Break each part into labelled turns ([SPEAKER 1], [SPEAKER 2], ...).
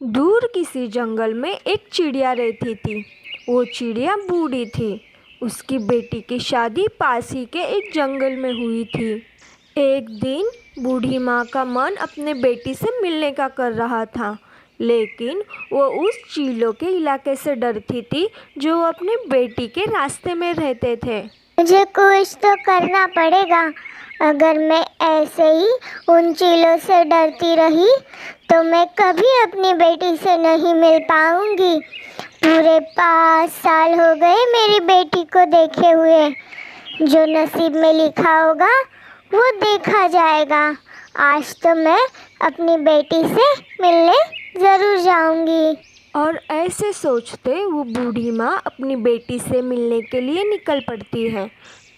[SPEAKER 1] दूर किसी जंगल में एक चिड़िया रहती थी। वो चिड़िया बूढ़ी थी। उसकी बेटी की शादी पास ही के एक जंगल में हुई थी। एक दिन बूढ़ी माँ का मन अपने बेटी से मिलने का कर रहा था, लेकिन वो उस चीलों के इलाके से डरती थी जो अपनी बेटी के रास्ते में रहते थे।
[SPEAKER 2] मुझे कुछ तो करना पड़ेगा। अगर मैं ऐसे ही उन चीलों से डरती रही तो मैं कभी अपनी बेटी से नहीं मिल पाऊंगी। पूरे 5 साल हो गए मेरी बेटी को देखे हुए। जो नसीब में लिखा होगा वो देखा जाएगा। आज तो मैं अपनी बेटी से मिलने ज़रूर जाऊंगी।
[SPEAKER 1] और ऐसे सोचते वो बूढ़ी माँ अपनी बेटी से मिलने के लिए निकल पड़ती है।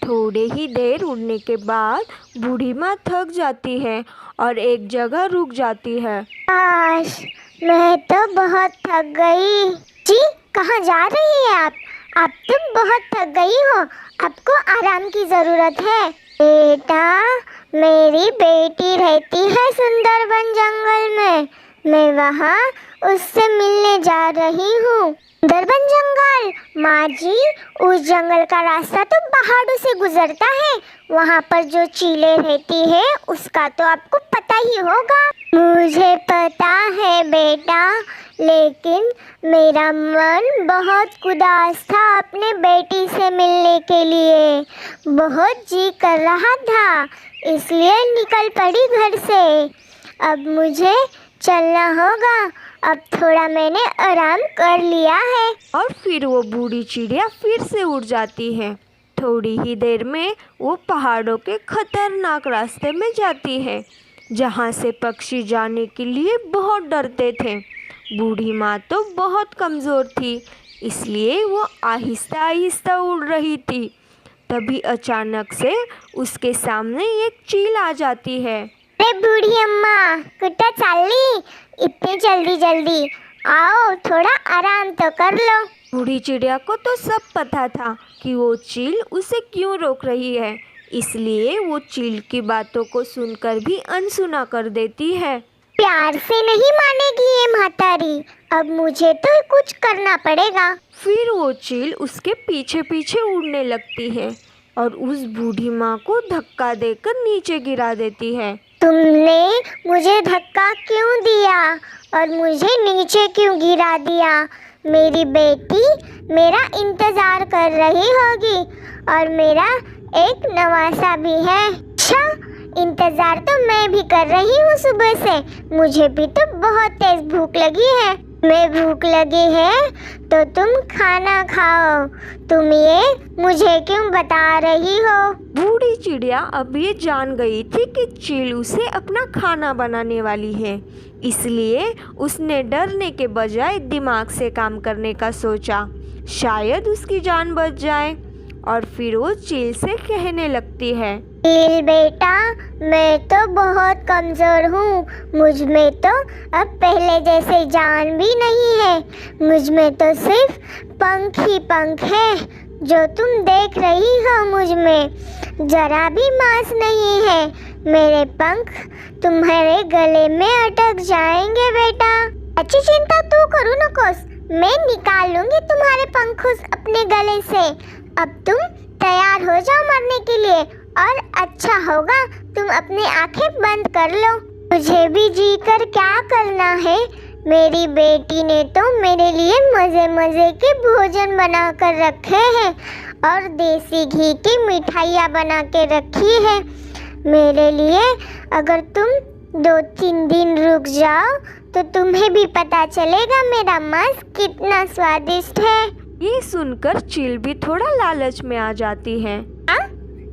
[SPEAKER 1] थोड़े ही देर उड़ने के बाद बूढ़ी माँ थक जाती है और एक जगह रुक जाती है।
[SPEAKER 2] काश, मैं तो बहुत थक गई। जी, कहाँ जा रही है आप? आप तो बहुत थक गई हो। आपको आराम की ज़रूरत है। बेटा, मेरी बेटी रहती है सुंदरबन जंगल में। मैं वहाँ उससे मिलने जा रही हूँ। सुंदरबन जंगल? माँ जी, उस जंगल का रास्ता तो पहाड़ों से गुजरता है। वहाँ पर जो चीलें रहती है उसका तो आपको पता ही होगा। मुझे पता है बेटा, लेकिन मेरा मन बहुत उदास था अपने बेटी से मिलने के लिए। बहुत जी कर रहा था, इसलिए निकल पड़ी घर से। अब मुझे चलना होगा। अब थोड़ा मैंने आराम कर लिया है।
[SPEAKER 1] और फिर वो बूढ़ी चिड़िया फिर से उड़ जाती है। थोड़ी ही देर में वो पहाड़ों के खतरनाक रास्ते में जाती है, जहाँ से पक्षी जाने के लिए बहुत डरते थे। बूढ़ी माँ तो बहुत कमज़ोर थी, इसलिए वो आहिस्ता आहिस्ता उड़ रही थी। तभी अचानक से उसके सामने एक चील आ जाती है।
[SPEAKER 2] अरे बूढ़ी अम्मा, कुत्ता चाली, इतनी जल्दी जल्दी आओ, थोड़ा आराम तो कर लो।
[SPEAKER 1] बूढ़ी चिड़िया को तो सब पता था कि वो चील उसे क्यों रोक रही है, इसलिए वो चील की बातों को सुनकर भी अनसुना कर देती है।
[SPEAKER 2] प्यार से नहीं मानेगी ये महातारी। अब मुझे तो कुछ करना पड़ेगा।
[SPEAKER 1] फिर वो चील उसके पीछे पीछे उड़ने लगती है और उस बूढ़ी माँ को धक्का देकर नीचे गिरा देती है।
[SPEAKER 2] तुमने मुझे धक्का क्यों दिया और मुझे नीचे क्यों गिरा दिया? मेरी बेटी मेरा इंतजार कर रही होगी और मेरा एक नवासा भी है। अच्छा, इंतजार तो मैं भी कर रही हूँ सुबह से। मुझे भी तो बहुत तेज भूख लगी है। मैं भूख लगी है तो तुम खाना खाओ। तुम ये मुझे क्यों बता रही हो?
[SPEAKER 1] बूढ़ी चिड़िया अब ये जान गई थी कि चील उसे अपना खाना बनाने वाली है, इसलिए उसने डरने के बजाय दिमाग से काम करने का सोचा। शायद उसकी जान बच जाए। और फिर वो चील से कहने लगती है,
[SPEAKER 2] चील बेटा, मैं तो बहुत कमज़ोर हूँ। मुझ में तो अब पहले जैसे जान भी नहीं है। मुझ में तो सिर्फ पंख ही पंख है। जो तुम देख रही हो मुझ में जरा भी मांस नहीं है। मेरे पंख तुम्हारे गले में अटक जाएंगे बेटा। अच्छी चिंता तू करो नकोस, मैं निकाल लूंगी तुम्हारे पंख अपने गले से। अब तुम तैयार हो जाओ मरने के लिए, और अच्छा होगा तुम अपनी आंखें बंद कर लो। मुझे भी जी कर क्या करना है। मेरी बेटी ने तो मेरे लिए मज़े मज़े के भोजन बना कर रखे हैं और देसी घी की मिठाइयाँ बना के रखी है मेरे लिए। अगर तुम 2-3 दिन रुक जाओ तो तुम्हें भी पता चलेगा मेरा मांस कितना स्वादिष्ट है।
[SPEAKER 1] ये सुनकर चील भी थोड़ा लालच में आ जाती है।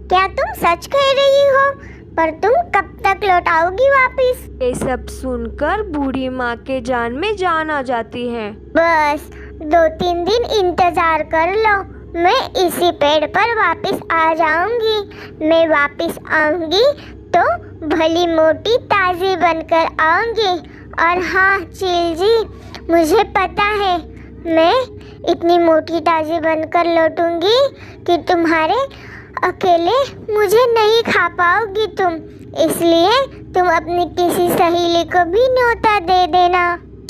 [SPEAKER 2] क्या तुम सच कह रही हो? पर तुम कब तक लौट आओगी वापिस?
[SPEAKER 1] ये सब सुनकर बूढ़ी माँ के जान में जान आ जाती है।
[SPEAKER 2] बस 2-3 दिन इंतजार कर लो। मैं इसी पेड़ पर वापिस आ जाऊंगी। मैं वापिस आऊंगी तो भली मोटी ताज़ी बनकर आऊंगी। और हाँ चील जी, मुझे पता है मैं इतनी मोटी ताज़ी बनकर लौटूंगी कि तुम्हारे अकेले मुझे नहीं खा पाओगी तुम। इसलिए तुम अपनी किसी सहेली को भी न्योता दे देना।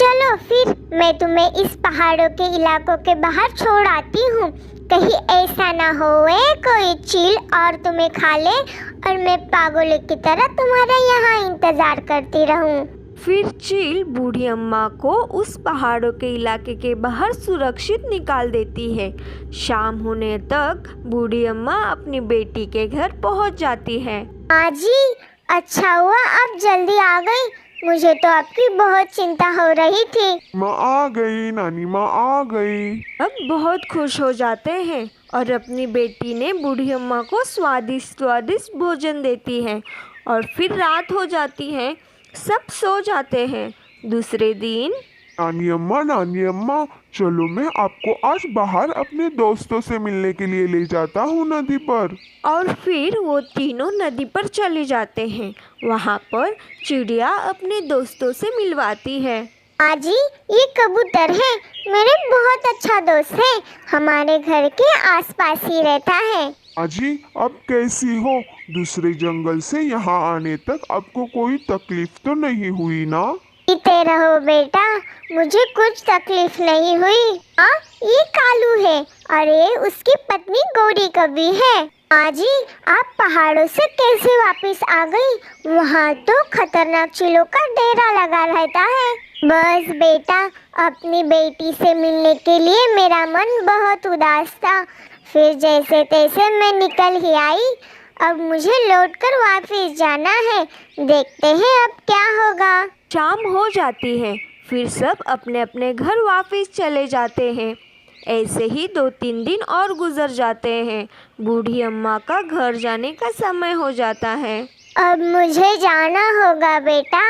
[SPEAKER 2] चलो फिर मैं तुम्हें इस पहाड़ों के इलाकों के बाहर छोड़ आती हूँ। कहीं ऐसा ना होए कोई चील और तुम्हें खा ले और मैं पागल की तरह तुम्हारा यहाँ इंतजार करती रहूँ।
[SPEAKER 1] फिर चील बूढ़ी अम्मा को उस पहाड़ों के इलाके के बाहर सुरक्षित निकाल देती है। शाम होने तक बूढ़ी अम्मा अपनी बेटी के घर पहुंच जाती है।
[SPEAKER 2] माँ जी, अच्छा हुआ आप जल्दी आ गई, मुझे तो आपकी बहुत चिंता हो रही थी।
[SPEAKER 3] माँ आ गई, नानी माँ आ गई।
[SPEAKER 1] अब बहुत खुश हो जाते हैं और अपनी बेटी ने बूढ़ी अम्मा को स्वादिष्ट स्वादिष्ट भोजन देती है और फिर रात हो जाती है। सब सो जाते हैं। दूसरे दिन
[SPEAKER 3] नानी अम्मा, चलो मैं आपको आज बाहर अपने दोस्तों से मिलने के लिए ले जाता हूँ नदी पर।
[SPEAKER 1] और फिर वो तीनों नदी पर चले जाते हैं। वहाँ पर चिड़िया अपने दोस्तों से मिलवाती है।
[SPEAKER 2] माँ जी, ये कबूतर है, मेरे बहुत अच्छा दोस्त है, हमारे घर के आसपास ही रहता है।
[SPEAKER 3] अजी, अब कैसी हो? दूसरे जंगल से यहाँ आने तक आपको कोई तकलीफ तो नहीं हुई ना?
[SPEAKER 2] जीते रहो बेटा, मुझे कुछ तकलीफ नहीं हुई। हाँ, ये कालू है और ये उसकी पत्नी गौरी कभी है। माँ जी, आप पहाड़ों से कैसे वापस आ गई? वहाँ तो खतरनाक चीलों का डेरा लगा रहता है। बस बेटा, अपनी बेटी से मिलने के लिए मेरा मन बहुत उदास था, फिर जैसे तैसे मैं निकल ही आई। अब मुझे लौटकर वापस जाना है, देखते हैं अब क्या होगा।
[SPEAKER 1] शाम हो जाती है। फिर सब अपने अपने घर वापस चले जाते हैं। ऐसे ही 2-3 दिन और गुजर जाते हैं। बूढ़ी अम्मा का घर जाने का समय हो जाता है।
[SPEAKER 2] अब मुझे जाना होगा बेटा,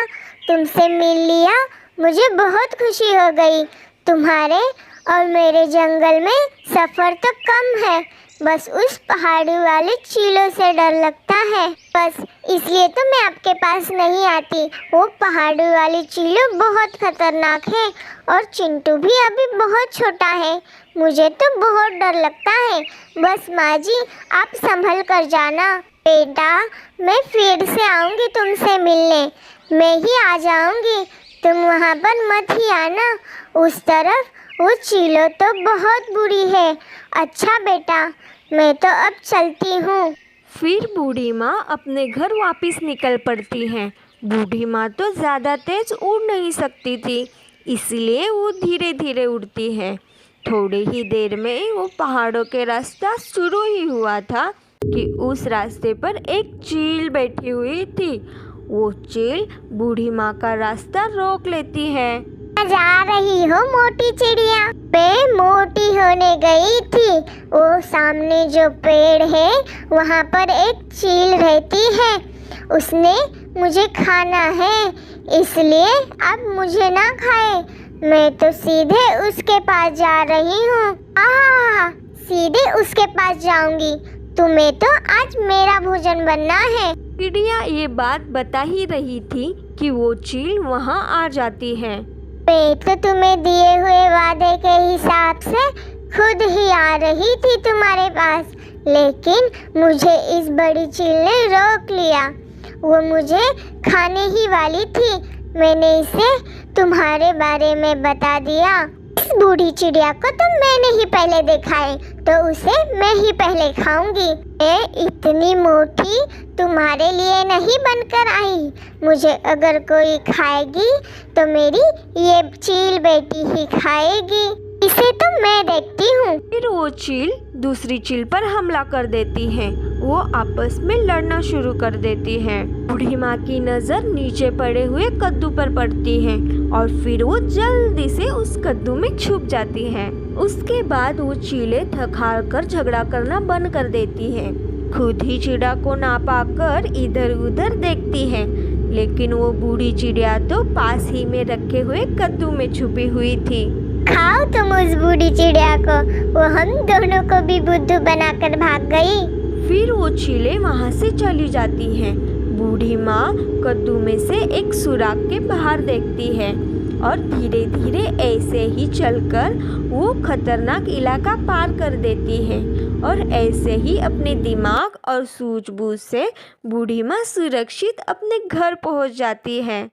[SPEAKER 2] तुमसे मिल लिया, मुझे बहुत खुशी हो गई। तुम्हारे और मेरे जंगल में सफ़र तो कम है, बस उस पहाड़ी वाले चीलों से डर लगता है, बस इसलिए तो मैं आपके पास नहीं आती। वो पहाड़ी वाली चीलों बहुत खतरनाक है और चिंटू भी अभी बहुत छोटा है, मुझे तो बहुत डर लगता है। बस माँ जी, आप संभल कर जाना। बेटा, मैं फिर से आऊँगी तुमसे मिलने, मैं ही आ जाऊँगी, तुम वहाँ पर मत ही आना। उस तरफ वो चीलो तो बहुत बुरी है। अच्छा बेटा, मैं तो अब चलती हूँ।
[SPEAKER 1] फिर बूढ़ी माँ अपने घर वापस निकल पड़ती है। बूढ़ी माँ तो ज़्यादा तेज उड़ नहीं सकती थी, इसलिए वो धीरे धीरे उड़ती है। थोड़ी ही देर में वो पहाड़ों के रास्ता शुरू ही हुआ था कि उस रास्ते पर एक चील बैठी हुई थी। वो चील बूढ़ी माँ का रास्ता रोक लेती है।
[SPEAKER 2] जा रही हो मोटी चिड़िया? मैं मोटी होने गई थी, वो सामने जो पेड़ है वहाँ पर एक चील रहती है, उसने मुझे खाना है, इसलिए अब मुझे ना खाए। मैं तो सीधे उसके पास जा रही हूँ। सीधे उसके पास जाऊंगी, तुम्हें तो आज मेरा भोजन बनना है।
[SPEAKER 1] चिड़िया ये बात बता ही रही थी कि वो चील वहाँ आ जाती है।
[SPEAKER 2] मैं तो तुम्हें दिए हुए वादे के हिसाब से खुद ही आ रही थी तुम्हारे पास, लेकिन मुझे इस बड़ी चील ने रोक लिया। वो मुझे खाने ही वाली थी, मैंने इसे तुम्हारे बारे में बता दिया। इस बूढ़ी चिड़िया को तो मैंने ही पहले देखा है, तो उसे मैं ही पहले खाऊंगी। मैं इतनी मोटी तुम्हारे लिए नहीं बनकर आई, मुझे अगर कोई खाएगी तो मेरी ये चील बेटी ही खाएगी, इसे तो मैं देखती हूँ।
[SPEAKER 1] फिर वो चील दूसरी चील पर हमला कर देती है। वो आपस में लड़ना शुरू कर देती है। बूढ़ी माँ की नज़र नीचे पड़े हुए कद्दू पर पड़ती है और फिर वो जल्दी से उस कद्दू में छुप जाती है। उसके बाद वो चीलें थक हार कर झगड़ा करना बंद कर देती है। खुद ही चिड़िया को ना पाकर इधर उधर देखती है, लेकिन वो बूढ़ी चिड़िया तो पास ही में रखे हुए कद्दू में छुपी हुई थी।
[SPEAKER 2] खाओ तुम उस बूढ़ी चिड़िया को, वो हम दोनों को भी बुद्धू बनाकर भाग गई।
[SPEAKER 1] फिर वो चीलें वहाँ से चली जाती हैं। बूढ़ी माँ कद्दू में से एक सुराख के बाहर देखती है और धीरे धीरे ऐसे ही चलकर वो खतरनाक इलाका पार कर देती है और ऐसे ही अपने दिमाग और सूझबूझ से बूढ़ी माँ सुरक्षित अपने घर पहुँच जाती है।